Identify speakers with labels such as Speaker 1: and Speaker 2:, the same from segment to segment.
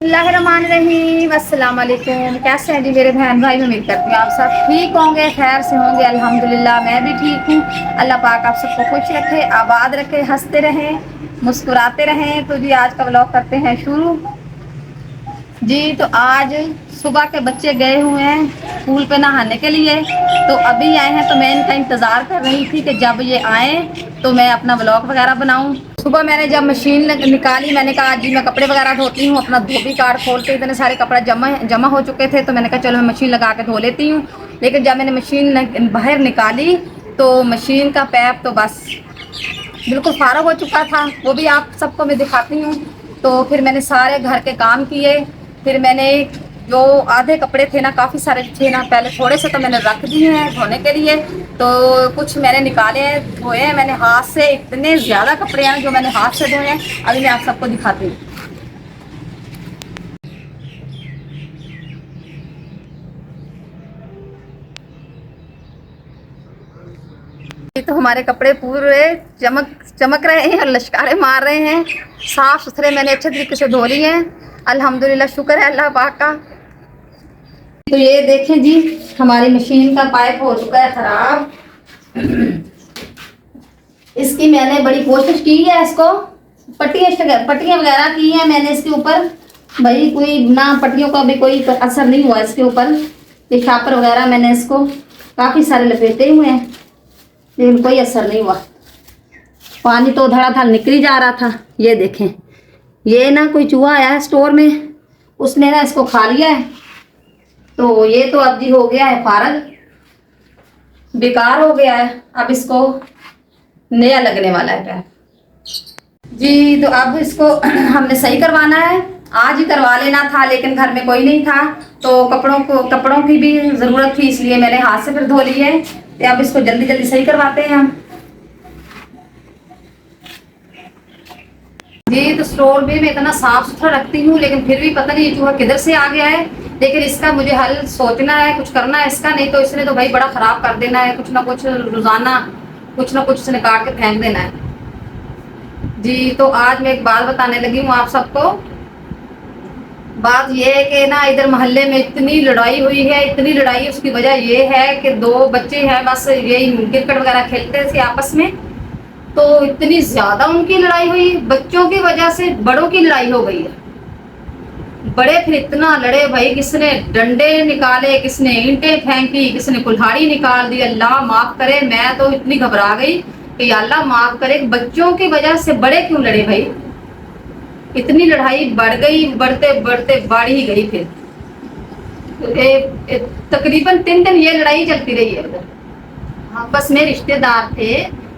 Speaker 1: रहीम अस्सलाम वालेकुम। कैसे हैं जी मेरे बहन भाई? मैं उम्मीद करती हूँ आप सब ठीक होंगे, खैर से होंगे। अल्हम्दुलिल्लाह मैं भी ठीक हूँ। अल्लाह पाक आप सबको खुश रखे, आबाद रखे, हंसते रहें, मुस्कुराते रहें। तो जी आज का व्लॉग करते हैं शुरू। जी तो आज सुबह के बच्चे गए हुए हैं स्कूल पे नहाने के लिए, तो अभी आए हैं। तो मैं इनका इंतज़ार कर रही थी कि जब ये आए तो मैं अपना व्लॉग वगैरह बनाऊं। सुबह मैंने जब मशीन निकाली, मैंने कहा जी मैं कपड़े वगैरह धोती हूँ। अपना धोबी कार्ड खोल के इतने सारे कपड़े जमा हो चुके थे, तो मैंने कहा चलो मैं मशीन लगा के धो लेती हूँ। लेकिन जब मैंने मशीन बाहर निकाली तो मशीन का पैप तो बस बिल्कुल फारग हो चुका था। वो भी आप सबको मैं दिखाती हूँ। तो फिर मैंने सारे घर के काम किए। फिर मैंने जो आधे कपड़े थे ना, काफ़ी सारे थे ना, पहले थोड़े से तो मैंने रख दिए हैं धोने के लिए। तो कुछ मैंने निकाले हैं, धोए हैं मैंने हाथ से। इतने ज़्यादा कपड़े हैं जो मैंने हाथ से धोए हैं, अभी मैं आप सबको दिखाती हूँ। ये तो हमारे कपड़े पूरे चमक चमक रहे हैं और लश्कारे मार रहे हैं। साफ़ सुथरे मैंने अच्छे तरीके से धो लिए हैं। अल्हम्दुलिल्लाह, शुक्र है अल्लाह पाक का। तो ये देखें जी, हमारी मशीन का पाइप हो चुका है ख़राब। इसकी मैंने बड़ी कोशिश की है, इसको पट्टियाँ वगैरह की हैं मैंने इसके ऊपर। भाई कोई ना, पट्टियों का भी कोई असर नहीं हुआ इसके ऊपर। ये शापर वगैरह मैंने इसको काफ़ी सारे लपेटे हुए हैं, लेकिन कोई असर नहीं हुआ। पानी तो धड़ाधड़ निकल जा रहा था। ये देखें, ये ना कोई चूहा आया है स्टोर में, उसने ना इसको खा लिया है। तो ये तो अब जी हो गया है फारग, बेकार हो गया है। अब इसको नया लगने वाला है पैर जी। तो अब इसको हमने सही करवाना है। आज ही करवा लेना था, लेकिन घर में कोई नहीं था, तो कपड़ों की भी ज़रूरत थी, इसलिए मैंने हाथ से फिर धो लिए। तो अब इसको जल्दी जल्दी सही करवाते हैं हम जी। तो स्टोर भी मैं इतना साफ सुथरा रखती हूँ, लेकिन फिर भी पता नहीं ये चूहा किधर से आ गया है। लेकिन इसका मुझे हल सोचना है, कुछ करना है इसका। नहीं तो इसने तो भाई बड़ा ख़राब कर देना है। कुछ ना कुछ रोज़ाना कुछ ना कुछ इसने काट के फेंक देना है जी। तो आज मैं एक बात बताने लगी हूँ आप सबको। बात ये है कि ना, इधर मोहल्ले में इतनी लड़ाई हुई है, इतनी लड़ाई। उसकी वजह ये है कि दो बच्चे हैं, बस यही क्रिकेट वगैरह खेलते थे आपस में। तो इतनी ज़्यादा उनकी लड़ाई हुई, बच्चों की वजह से बड़ों की लड़ाई हो गई है। बड़े फिर इतना लड़े भाई, किसने डंडे निकाले, किसने ईंटें फेंकी, किसने कुल्हाड़ी निकाल दी। अल्लाह माफ़ करे, मैं तो इतनी घबरा गई कि अल्लाह माफ़ करे, बच्चों की वजह से बड़े क्यों लड़े भाई। इतनी लड़ाई बढ़ गई, बढ़ते बढ़ते बढ़ ही गई। फिर तकरीबन 3 दिन ये लड़ाई चलती रही है उधर। आपस में रिश्तेदार थे,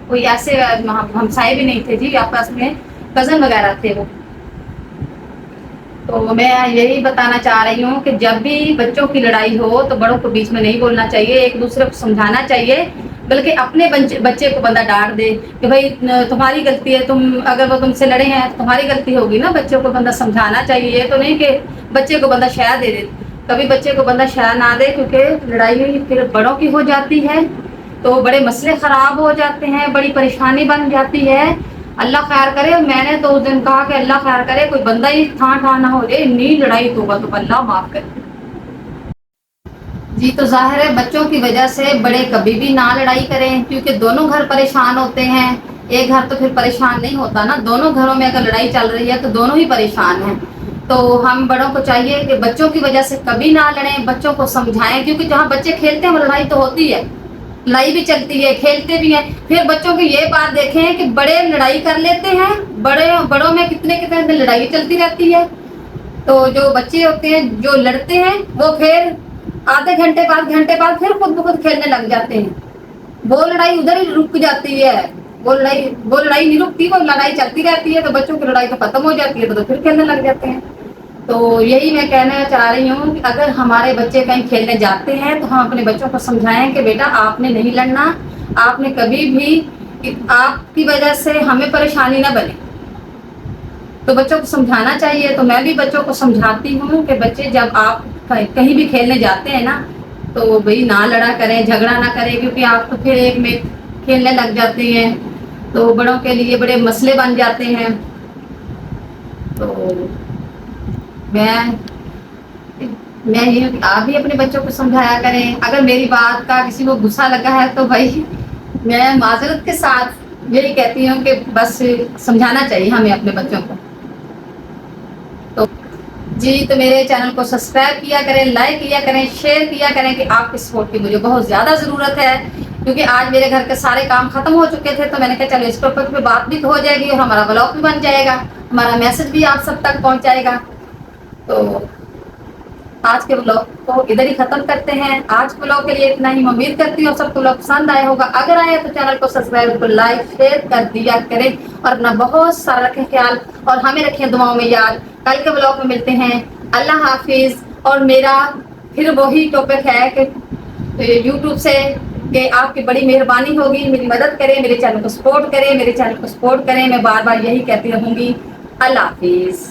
Speaker 1: कोई ऐसे हमसाए भी नहीं थे जी, आपस में कज़न वगैरह थे वो। तो मैं यही बताना चाह रही हूँ कि जब भी बच्चों की लड़ाई हो तो बड़ों को बीच में नहीं बोलना चाहिए, एक दूसरे को समझाना चाहिए। बल्कि अपने बच्चे को बंदा डांट दे कि भाई तुम्हारी गलती है, तुम अगर वो तुमसे लड़े हैं तुम्हारी गलती होगी ना। बच्चों को बंदा समझाना चाहिए, ये तो नहीं कि बच्चे को बंदा शह दे दे। कभी बच्चे को बंदा शह ना दे, क्योंकि लड़ाई फिर बड़ों की हो जाती है तो बड़े मसले ख़राब हो जाते हैं, बड़ी परेशानी बन जाती है। अल्लाह खैर करे। मैंने तो उस दिन कहा कि अल्लाह खैर करे, कोई बंदा ही ठा ना हो जाए, इतनी लड़ाई तो अल्लाह माफ़ करे जी। तो जाहिर है बच्चों की वजह से बड़े कभी भी ना लड़ाई करें, क्योंकि दोनों घर परेशान होते हैं। एक घर तो फिर परेशान नहीं होता ना, दोनों घरों में अगर लड़ाई चल रही है तो दोनों ही परेशान हैं। तो हम बड़ों को चाहिए कि बच्चों की वजह से कभी ना लड़ें, बच्चों को समझाएं। क्योंकि जहाँ बच्चे खेलते हैं वो लड़ाई तो होती है, लड़ाई भी चलती है, खेलते भी हैं। फिर बच्चों की ये बात देखें कि बड़े लड़ाई कर लेते हैं, बड़ों में कितने कितने दिन लड़ाई चलती रहती है। तो जो बच्चे होते हैं जो लड़ते हैं, वो फिर आधे घंटे बाद फिर खुद ब खुद खेलने लग जाते हैं। वो लड़ाई उधर ही रुक जाती है। वो लड़ाई नहीं रुकती, वो लड़ाई चलती रहती है। तो बच्चों की लड़ाई तो खत्म हो जाती है तो फिर खेलने लग जाते हैं। तो यही मैं कहना चाह रही हूँ कि अगर हमारे बच्चे कहीं खेलने जाते हैं तो हम अपने बच्चों को समझाएं कि बेटा आपने नहीं लड़ना, आपने कभी भी, आपकी वजह से हमें परेशानी ना बने। तो बच्चों को समझाना चाहिए। तो मैं भी बच्चों को समझाती हूँ कि बच्चे जब आप कहीं भी खेलने जाते हैं ना, तो भाई ना लड़ा करें, झगड़ा ना करें, क्योंकि आप तो फिर एक में खेलने लग जाते हैं तो बड़ों के लिए बड़े मसले बन जाते हैं। तो मैं मैं ये हूँ कि आप भी अपने बच्चों को समझाया करें। अगर मेरी बात का किसी को गुस्सा लगा है तो भाई मैं माजरत के साथ यही कहती हूँ कि बस समझाना चाहिए हमें अपने बच्चों को। तो जी, तो मेरे चैनल को सब्सक्राइब किया करें, लाइक किया करें, शेयर किया करें कि आपकी सपोर्ट की मुझे बहुत ज़्यादा ज़रूरत है, क्योंकि आज मेरे घर के सारे काम ख़त्म हो चुके थे। तो मैंने कहा चलो इस टॉपिक पे बात भी हो जाएगी और हमारा ब्लॉग भी बन जाएगा, हमारा मैसेज भी आप सब तक पहुँच जाएगा। तो आज के ब्लॉग को इधर ही खत्म करते हैं। आज के ब्लॉग के लिए इतना ही। मैं उम्मीद करती हूँ सबको ब्लॉग पसंद आया होगा। अगर आया तो चैनल को सब्सक्राइब, लाइक, शेयर कर दिया करें और अपना बहुत सारा रखें ख्याल और हमें रखें दुआओं में याद। कल के ब्लॉग में मिलते हैं। अल्लाह हाफिज। और मेरा फिर वही टॉपिक है कि यूट्यूब से कि आपकी बड़ी मेहरबानी होगी, मेरी मदद करें, मेरे चैनल को सपोर्ट करें, मेरे चैनल को सपोर्ट करें। मैं बार बार यही कहती रहूँगी। अल्लाह हाफिज।